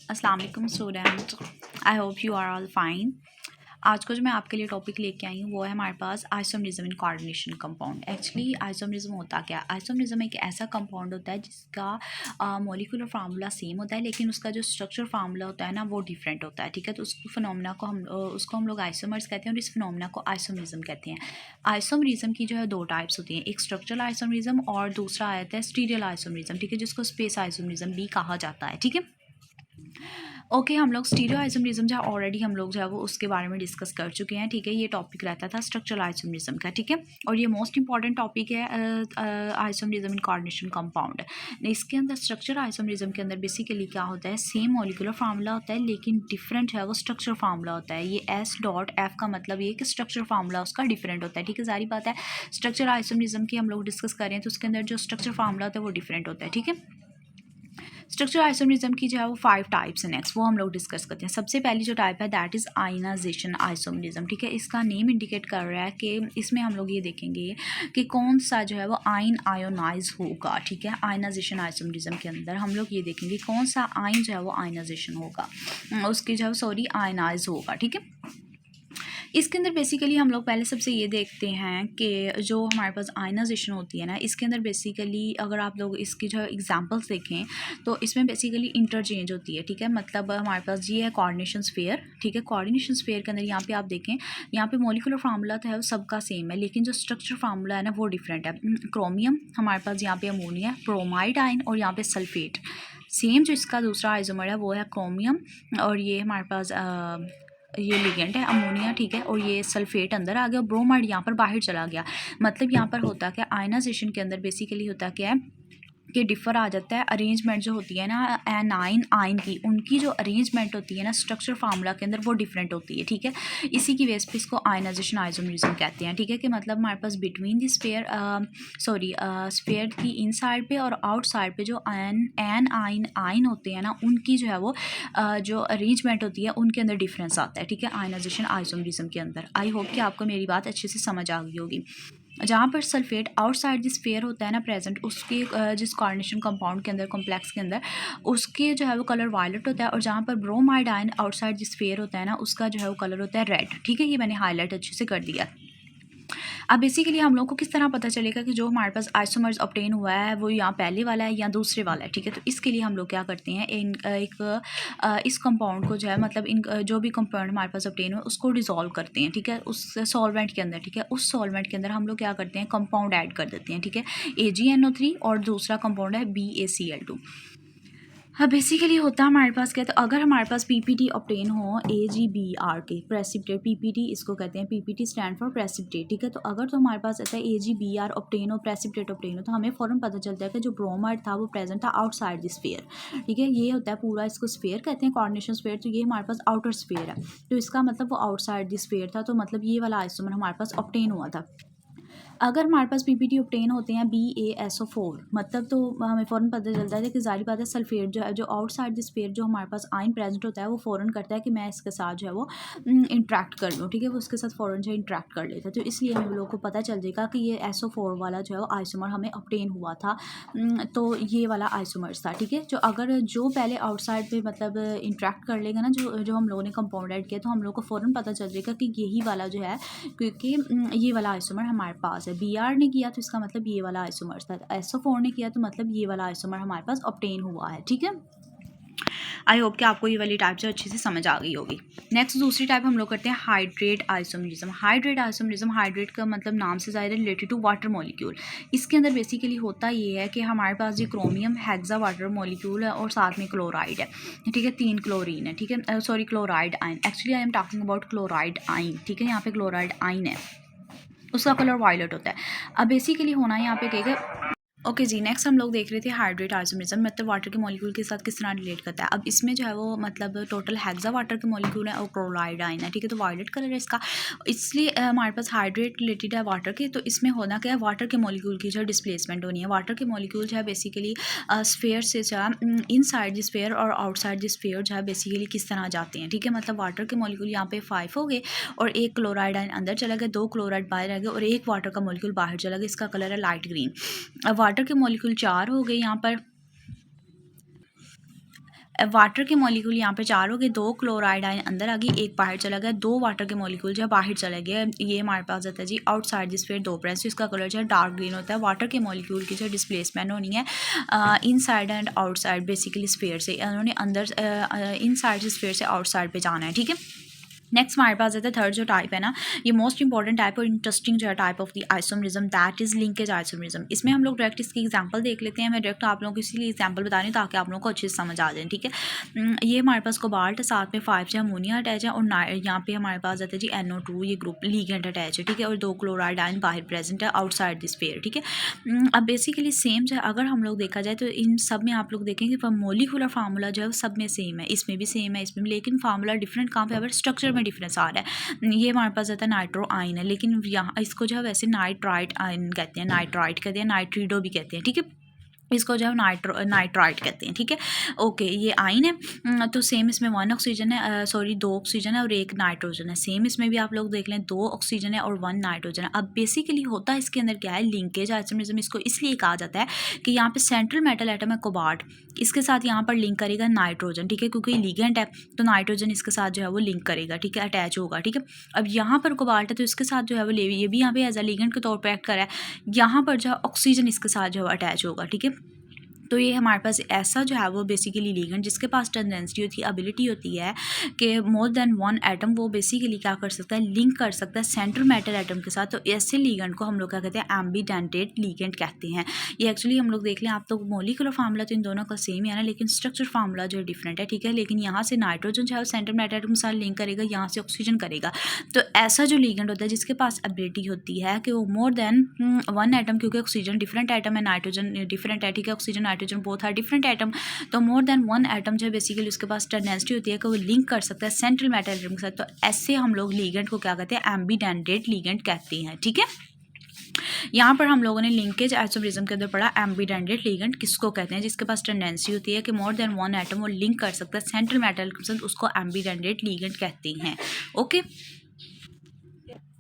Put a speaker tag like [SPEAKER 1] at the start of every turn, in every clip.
[SPEAKER 1] अस्सलाम वालेकुम student, I hope you are all fine. आज को जो मैं आपके लिए टॉपिक लेके आई हूँ वो है हमारे पास isomerism in coordination compound. Actually isomerism होता क्या है? आइसोमरिज्म एक ऐसा कंपाउंड होता है जिसका मॉलिक्यूलर फार्मूला सेम होता है, लेकिन उसका जो स्ट्रक्चर फार्मूला होता है ना वो डिफरेंट होता है। ठीक है, तो उस फिनोमेना को हम लोग आइसोमर्स कहते हैं और इस फिनोमेना को आइसोमरिज्म कहते हैं। आइसोमरिज्म की जो है दो टाइप्स होती हैं, एक स्ट्रक्चरल आइसोमरिज्म और दूसरा आता है स्टीरियल आइसोमरिज्म। ठीक है, जिसको स्पेस आइसोमरिज्म भी कहा जाता है। ठीक है, ओके हम लोग स्टीरियो आइसोमरिज्म जो है ऑलरेडी हम लोग जो है वो उसके बारे में डिस्कस कर चुके हैं। ठीक है, ये टॉपिक रहता था स्ट्रक्चरल आइसोमरिज्म का। ठीक है, और ये मोस्ट इंपॉर्टेंट टॉपिक है आइसोमरिज्म इन कोऑर्डिनेशन कंपाउंड। इसके अंदर स्ट्रक्चरल आइसोमरिज्म के अंदर बेसिकली क्या होता है, सेम मॉलिक्यूलर फार्मूला होता है लेकिन डिफरेंट है वो स्ट्रक्चर फार्मूला होता है। ये S.F का मतलब ये कि स्ट्रक्चर फार्मूला उसका डिफरेंट होता है। ठीक है, सारी बात है। स्ट्रक्चर आइसोमरिज्म की हम लोग डिस्कस करें तो उसके अंदर जो स्ट्रक्चर फार्मूला होता है वो डिफरेंट होता है। ठीक है, स्ट्रक्चर आइसोमरिज्म की जो है वो 5 टाइप्स हैं। नेक्स्ट वो हम लोग डिस्कस करते हैं। सबसे पहली जो टाइप है दैट इज़ आयनाइजेशन आइसोमरिज्म। ठीक है, इसका नेम इंडिकेट कर रहा है कि इसमें हम लोग ये देखेंगे कि कौन सा जो है वो आयोनाइज होगा। ठीक है, आयनाइजेशन आइसोमरिज्म के अंदर हम लोग ये देखेंगे कौन सा आयन जो है वो आयनाइजेशन होगा, उसकी जो है आयनाइज होगा। ठीक है, इसके अंदर बेसिकली हम लोग पहले सबसे ये देखते हैं कि जो हमारे पास आयनाइजेशन होती है ना, इसके अंदर बेसिकली अगर आप लोग इसकी जो एग्जांपल्स देखें तो इसमें बेसिकली इंटरचेंज होती है। ठीक है, मतलब हमारे पास ये है कोऑर्डिनेशन स्फीयर। ठीक है, कोऑर्डिनेशन स्फीयर के अंदर यहाँ पे आप देखें, यहाँ पे मॉलिक्यूलर फार्मूला तो है वो सबका सेम है, लेकिन जो स्ट्रक्चर फार्मूला है ना वो डिफरेंट है। क्रोमियम हमारे पास यहाँ पे अमोनिया, ब्रोमाइड आयन और यहाँ पे सल्फेट। सेम जो इसका दूसरा आइसोमर है वो है क्रोमियम और ये हमारे पास ये लिगेंड है अमोनिया। ठीक है, और ये सल्फेट अंदर आ गया, ब्रोमाइड यहाँ पर बाहर चला गया। मतलब यहाँ पर होता क्या, आयनाइजेशन के अंदर बेसिकली होता क्या है कि डिफ़र आ जाता है। अरेंजमेंट जो होती है ना एनाइन आयन की, उनकी जो अरेंजमेंट होती है ना स्ट्रक्चर फार्मूला के अंदर वो डिफरेंट होती है। ठीक है, इसी की बेस पे इसको आयनाइजेशन आइसोमरिज्म कहते हैं। ठीक है, कि मतलब हमारे पास बिटवीन द स्फीयर की इन साइड पे और आउट साइड पे जो आयन होते हैं ना उनकी जो है वो जो अरेंजमेंट होती है उनके अंदर डिफरेंस आता है। ठीक है, आयनाइजेशन आइसोमरिज्म के अंदर। आई होप कि आपको मेरी बात अच्छे से समझ आ गई होगी। जहाँ पर सल्फेट आउटसाइड द स्फीयर होता है ना प्रेजेंट, उसके जिस कोऑर्डिनेशन कंपाउंड के अंदर कॉम्प्लेक्स के अंदर उसके जो है वो कलर वायलेट होता है, और जहाँ पर bromide ion outside the sphere होता है ना उसका जो है वो कलर होता है रेड। ठीक है, ये मैंने हाईलाइट अच्छे से कर दिया। अब बेसिकली हम लोग को किस तरह पता चलेगा कि जो हमारे पास आइसोमर्स ऑब्टेन हुआ है वो यहाँ पहले वाला है या दूसरे वाला है। ठीक है, तो इसके लिए हम लोग क्या करते हैं, इस कंपाउंड को जो है मतलब इन जो भी कंपाउंड हमारे पास ऑब्टेन हुआ उसको डिसॉल्व करते हैं। ठीक है, उस सॉल्वेंट के अंदर। ठीक है, उस सॉल्वेंट के अंदर हम लोग क्या करते हैं, कंपाउंड ऐड कर देते हैं। ठीक है, AgNO3 और दूसरा कंपाउंड है BaCl2। हाँ, बेसिकली होता हमारे पास क्या, तो अगर हमारे पास PPT ऑब्टेन हो AgBr के प्रेसिपिटेट, PPT इसको कहते हैं, PPT स्टैंड फॉर प्रेसिपिटेट। ठीक है, तो अगर तो हमारे पास ऐसा है AgBr ऑब्टेन हो, प्रेसिपिटेट ऑब्टेन हो, तो हमें फ़ौरन पता चलता है कि जो ब्रोमाइड था वो प्रेजेंट था आउटसाइड द स्फीयर। ठीक है, ये होता है पूरा, इसको स्फीयर कहते हैं, कोऑर्डिनेशन स्फीयर। तो ये हमारे पास आउटर स्फीयर है, तो इसका मतलब वो आउटसाइड द स्फीयर था, तो मतलब ये वाला आइसोमर हमारे पास ऑब्टेन हुआ था। अगर हमारे पास PPT ऑब्टेन होते हैं BaSO4 मतलब, तो हमें फ़ौरन पता चलता है कि ज़ाहिर बात है सल्फेट जो है, जो आउटसाइड द स्फीयर जो हमारे पास आयन प्रेजेंट होता है वो फ़ौरन करता है कि मैं इसके साथ जो है वो इंट्रैक्ट कर लूँ। ठीक है, वो उसके साथ फ़ौरन जो इंट्रैक्ट कर लेता है, तो इसलिए हम लोगों को पता चल जाएगा कि ये SO4 वाला जो है वो आइसोमर हमें ऑब्टेन हुआ था। तो ये वाला आइसोमर्स था। ठीक है, जो अगर जो पहले आउटसाइड पे मतलब इंट्रैक्ट कर लेगा ना, जो हम लोगों ने कंपाउंड ऐड किया, तो हम लोग को फ़ौरन पता चल जाएगा कि यही वाला जो है, क्योंकि ये वाला आइसोमर हमारे पास है। Br ने किया तो इसका मतलब ये वाला आइसोमर था, SO4 ने किया तो मतलब ये वाला आइसोमर हमारे पास ऑब्टेन हुआ है। ठीक है, आई होप कि आपको ये वाली टाइप जो अच्छे से समझ आ गई होगी। नेक्स्ट दूसरी टाइप हम लोग करते हैं hydrate isomerism. Hydrate isomerism, hydrate का मतलब नाम से ज़ाहिर है रिलेटेड टू वाटर मॉलिक्यूल। इसके अंदर बेसिकली होता ये है कि हमारे पास ये क्रोमियम हेक्सा वाटर मॉलिक्यूल है और साथ में क्लोराइड है। ठीक है, 3 क्लोरीन है। ठीक है, sorry chloride ion, actually I am talking about chloride ion. ठीक है, यहाँ पे क्लोराइड आयन है, उसका कलर वायलेट होता है। अब बेसिकली होना यहाँ पे कहेगा ओके जी। नेक्स्ट हम लोग देख रहे थे हाइड्रेट आइसोमरिज्म, मतलब वाटर के मॉलिक्यूल के साथ किस तरह रिलेट करता है। अब इसमें जो है वो मतलब टोटल हेक्सा वाटर के मॉलिक्यूल है और क्लोराइड आयन है। ठीक है, तो वायलेट कलर है इसका, इसलिए हमारे पास हाइड्रेट रिलेटेड है वाटर के। तो इसमें होना क्या है, वाटर के मॉलिक्यूल की जो डिस्प्लेसमेंट होनी है। वाटर के मॉलिक्यूल जो है बेसिकली स्फीयर से जो है इन साइड द स्फीयर और आउटसाइड द स्फीयर जो है बेसिकली किस तरह जाते हैं। ठीक है, मतलब वाटर के मॉलिक्यूल यहाँ पे 5 हो गए और एक क्लोराइड आयन अंदर चला गया, 2 क्लोराइड बाहर आ गए और एक वाटर का मॉलिक्यूल बाहर चला गया, इसका कलर है लाइट ग्रीन। अब वाटर के मॉलिक्यूल 4 हो गए यहाँ पर, वाटर के मॉलिक्यूल यहाँ पे 4 हो गए, 2 क्लोराइड आयन अंदर आ गई, एक बाहर चला गया, 2 वाटर के मॉलिक्यूल जो है बाहर चला गया। ये हमारे पास आता है जी आउटसाइड द स्फीयर 2 प्रेजेंस, इसका कलर जो है डार्क ग्रीन होता है। वाटर के मॉलिक्यूल की जो डिस्प्लेसमेंट होनी है inside and outside basically sphere से, उन्होंने अंदर इनसाइड से स्फीयर से आउटसाइड पे जाना है, ठीक है। नेक्स्ट हमारे पास आता है थर्ड जो टाइप है ना, ये मोस्ट इंपॉर्टेंट टाइप और इंटरेस्टिंग जो है type of the isomerism, that is linkage isomerism. इसमें हम लोग डायरेक्ट इसकी एग्जांपल देख लेते हैं। मैं डायरेक्ट आप लोगों को इसीलिए एग्जांपल बता रही हूँ ताकि आप लोगों को अच्छे से समझ आ जाए, ठीक है। ये हमारे पास कोबाल्ट, साथ में 5 जो अमोनिया अटैच है, और यहाँ पे हमारे पास आता है जी NO2, ये ग्रुप लिगेंड अटैच है, ठीक है, और 2 क्लोराइड आयन बाहर प्रेजेंट है आउटसाइड द स्फीयर, ठीक है। अब बेसिकली सेम जो है अगर हम लोग देखा जाए तो इन सब में आप लोग देखेंगे मोलिकुलर फार्मूला जो है सब में सेम है, इसमें भी सेम है, इसमें, लेकिन फार्मूला डिफरेंट कहाँ पे है, स्ट्रक्चर में डिफरेंस आ रहा है। ये हमारे पास आता है नाइट्रो आयन है, लेकिन यहाँ इसको जो है वैसे नाइट्राइट आयन कहते हैं, नाइट्राइट कहते हैं, नाइट्रीडो भी कहते हैं, ठीक है, इसको जो है नाइट्राइट कहते हैं, ठीक है। ओके, ये आयन है, तो सेम इसमें 1 ऑक्सीजन है, सॉरी 2 ऑक्सीजन है और 1 नाइट्रोजन है। सेम इसमें भी आप लोग देख लें 2 ऑक्सीजन है और 1 नाइट्रोजन है। अब बेसिकली होता है इसके अंदर क्या है, लिंकेज आइसोमरिज्म इसको इसलिए कहा जाता है कि यहाँ पे सेंट्रल मेटल एटम है कोबाल्ट, इसके साथ यहाँ पर लिंक करेगा नाइट्रोजन, ठीक है, क्योंकि लिगेंड है तो नाइट्रोजन इसके साथ जो है वो लिंक करेगा, ठीक है, अटैच होगा, ठीक है। अब यहाँ पर कोबाल्ट है तो इसके साथ जो है वो ये भी यहाँ पे एज अ लिगेंड के तौर पर एक्ट करा है, यहाँ पर जो है ऑक्सीजन इसके साथ जो है अटैच होगा, ठीक है। तो ये हमारे पास ऐसा जो है वो बेसिकली लिगेंड जिसके पास टेंडेंसी होती है, एबिलिटी होती है कि मोर देन 1 एटम वो बेसिकली क्या कर सकता है, लिंक कर सकता है सेंट्रल मेटल एटम के साथ। तो ऐसे लिगेंड को हम लोग क्या कहते हैं, एम्बीडेंटेट लिगेंड कहते हैं। ये एक्चुअली हम लोग देख लें, आप तो मोलिकुलर फार्मूला तो इन दोनों का सेम ही है ना, लेकिन स्ट्रक्चर फार्मूला जो है डिफरेंट है, ठीक है। लेकिन यहाँ से नाइट्रोजन जो है सेंट्रल मेटल एटम के साथ लिंक करेगा, यहाँ से ऑक्सीजन करेगा। तो ऐसा जो लिगेंड होता है जिसके पास एबिलिटी होती है कि वो मोर देन 1 एटम, क्योंकि ऑक्सीजन डिफरेंट एटम है, नाइट्रोजन डिफरेंट है, ठीक है, oxygen nitrogen both are different atom, तो मोर देन 1 एटम जो है बेसिकली उसके पास टेंडेंसी होती है कि वो लिंक कर सकता है सेंट्रल मेटल एटम के साथ। तो ऐसे हम लोग लिगेंड को क्या कहते हैं, एम्बीडेंटेट लिगेंड कहते हैं, ठीक है। यहाँ पर हम लोगों ने लिंकेज आइसोमरिज्म के अंदर पढ़ा एम्बीडेंटेट लिगेंड किसको कहते हैं, जिसके पास टेंडेंसी होती है कि मोर देन 1 एटम वो लिंक कर सकता है सेंट्रल मेटल के साथ, उसको एम्बीडेंटेट लिगेंड कहते हैं। ओके,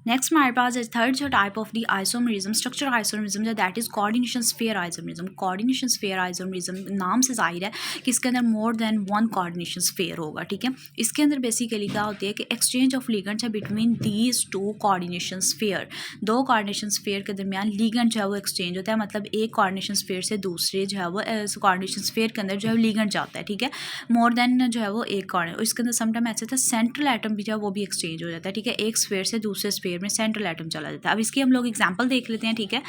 [SPEAKER 1] नेक्स्ट हमारे पास है थर्ड जो type of the isomerism, structure isomerism जो that is coordination sphere isomerism. Coordination sphere isomerism नाम से जाहिर है कि इसके अंदर मोर देन 1 कोऑर्डिनेशन स्फीयर होगा, ठीक है। इसके अंदर बेसिकली क्या होती है कि एक्सचेंज ऑफ लिगेंड्स है between these 2 coordination sphere. 2 coordination sphere के दरमियान लिगेंड जो है वो एक्सचेंज होता है, मतलब एक कोऑर्डिनेशन स्फीयर से दूसरे जो है वो कोऑर्डिनेशन स्फीयर के अंदर जो है लिगेंड जाता है, ठीक है। मोर देन जो है वो एक कोऑर्डिनेशन, इसके अंदर समटाइम ऐसे था सेंट्रल एटम भी जो है वो भी एक्सचेंज हो जाता है, ठीक है, एक स्फीयर से दूसरे स्फीयर में सेंट्रल एटम चला जाता है। अब इसकी हम लोग एग्जांपल देख लेते हैं, ठीक है।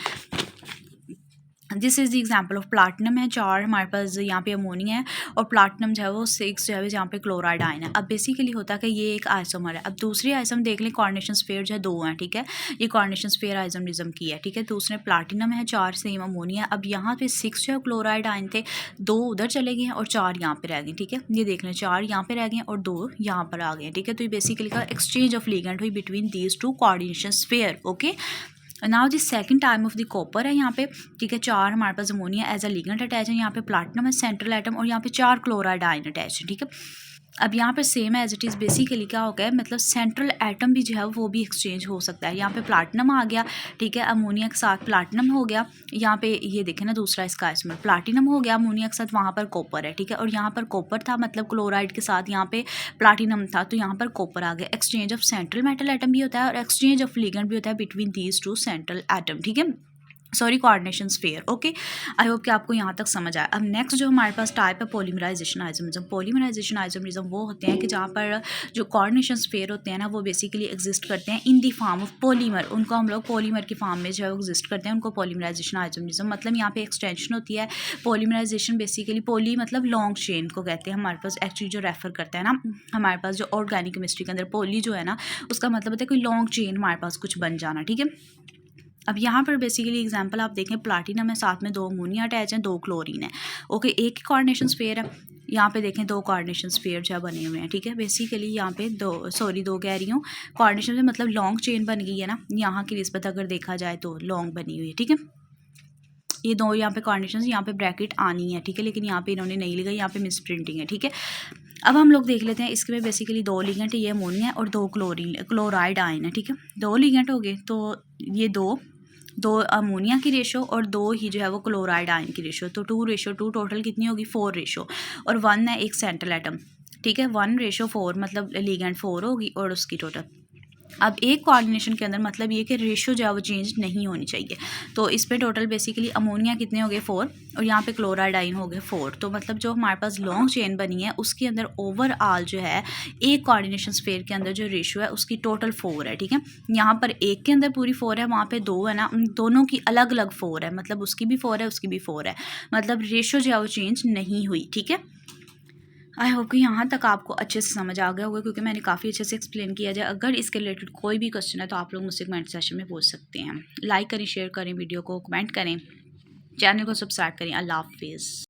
[SPEAKER 1] This is the example of platinum है, 4 हमारे पास यहाँ पे अमोनिया है, और प्लाटिनम जो है वो 6 जो है यहाँ पे क्लोराइड आयन है। अब बेसिकली होता है कि ये एक आइसोमर है। अब दूसरी आइसोम देख लें, कोऑर्डिनेशन स्फीयर जो है 2 हैं, ठीक है, ये कोऑर्डिनेशन स्फीयर आइसोमरिज्म की है, ठीक है। दूसरे प्लाटिनम है, 4 सेम अमोनिया। अब यहाँ पे 6 जो है क्लोराइड आयन थे, 2 उधर चले गए हैं और 4 यहाँ पे रह गए, ठीक है। ये देख लें 4 यहाँ पे रह गए और 2 यहाँ पर आ गए, ठीक है। तो ये बेसिकली का एक्सचेंज ऑफ लिगेंड हुई between these 2 coordination sphere. Okay, now the second time of the copper है यहाँ पे, ठीक है, 4 हमारे पास ammonia as a ligand attach है, यहाँ पे प्लाटिनम है सेंट्रल एटम, और यहाँ पे 4 क्लोराइड आयन अटैच है, ठीक है। अब यहाँ पे सेम है एज इट इज़, बेसिकली क्या हो गया, मतलब सेंट्रल एटम भी जो है वो भी एक्सचेंज हो सकता है। यहाँ पे प्लाटिनम आ गया, ठीक है, अमोनिया के साथ प्लाटिनम हो गया, यहाँ पे ये देखें ना दूसरा इसका इसमें प्लाटिनम हो गया अमोनिया के साथ, वहाँ पर कॉपर है, ठीक है, और यहाँ पर कॉपर था, मतलब क्लोराइड के साथ यहाँ पे प्लाटिनम था, तो यहाँ पर कॉपर आ गया। Exchange of central metal atom भी होता है और एक्सचेंज ऑफ लिगेंड भी होता है बिटवीन दीज 2 सेंट्रल एटम, ठीक है, sorry coordination sphere. Okay, I hope कि आपको यहाँ तक समझ आया। अब नेक्स्ट जो हमारे पास टाइप है पॉलीमराइजेशन आइसोमरिज्म। पॉलीमराइजेशन आइसोमरिज्म वो होते हैं कि जहाँ पर जो कोऑर्डिनेशन स्फीयर होते हैं ना वो बेसिकली एग्जिस्ट करते हैं इन दी फॉर्म ऑफ पॉलीमर, उनको हम लोग पॉलीमर की फॉर्म में जो है एग्जिस्ट करते हैं, उनको पॉलीमराइजेशन आइसोमरिज्म, मतलब यहाँ पे एक्सटेंशन होती है। पॉलीमराइजेशन बेसिकली पॉली मतलब लॉन्ग चेन को कहते हैं। हमारे पास एक्चुअली जो रेफर करता है ना, हमारे पास जो ऑर्गेनिक केमिस्ट्री के अंदर पॉली जो है ना उसका मतलब होता है कोई लॉन्ग चेन हमारे पास कुछ बन जाना, ठीक है। अब यहाँ पर बेसिकली एग्जांपल आप देखें, प्लाटिनम है, साथ में 2 अमोनिया अटैच हैं, 2 क्लोरीन है, ओके, एक ही कोऑर्डिनेशन स्फीयर है। यहाँ पे देखें 2 कोऑर्डिनेशन स्फीयर जो है बने हुए हैं, ठीक है। बेसिकली यहाँ पे 2 कह रही हूँ कोऑर्डिनेशन में, मतलब लॉन्ग चेन बन गई है ना, यहाँ की निस्बत अगर देखा जाए तो लॉन्ग बनी हुई है, ठीक है। ये 2 यहाँ पे कोऑर्डिनेशन, यहाँ पे ब्रैकेट आनी है, ठीक है, लेकिन यहाँ पे इन्होंने नहीं लगाई, यहाँ पे मिस प्रिंटिंग है, ठीक है। अब हम लोग देख लेते हैं, इसके में बेसिकली 2 लिगेंड है, ये अमोनिया और 2 क्लोराइड आयन है, ठीक है। 2 लिगेंड हो गए, तो ये 2 2 अमोनिया की रेशो और 2 ही जो है वो क्लोराइड आयन की रेशो। तो 2:2 टोटल कितनी होगी 4 रेशो, और 1 है एक सेंट्रल एटम, ठीक है। 1:4 मतलब लिगेंड 4 होगी और उसकी टोटल। अब एक कोऑर्डिनेशन के अंदर मतलब ये कि रेशो जो है वो चेंज नहीं होनी चाहिए। तो इस पे टोटल बेसिकली अमोनिया कितने हो गए 4 और यहाँ पे क्लोराइड आइन हो गए 4। तो मतलब जो हमारे पास लॉन्ग चेन बनी है उसके अंदर ओवरऑल जो है एक कोऑर्डिनेशन स्फीयर के अंदर जो रेशो है उसकी टोटल 4 है, ठीक है। यहाँ पर एक के अंदर पूरी 4 है, वहाँ पे 2 है ना, दोनों की अलग अलग 4 है, मतलब उसकी भी 4 है उसकी भी 4 है, मतलब रेशो जो है वो चेंज नहीं हुई, ठीक है। आई होप कि यहाँ तक आपको अच्छे से समझ आ गया होगा, क्योंकि मैंने काफ़ी अच्छे से एक्सप्लेन किया जाए। अगर इसके रिलेटेड कोई भी क्वेश्चन है तो आप लोग मुझसे कमेंट सेक्शन में पूछ सकते हैं। लाइक करें, शेयर करें वीडियो को, कमेंट करें, चैनल को सब्सक्राइब करें। अल्लाह हाफिज़।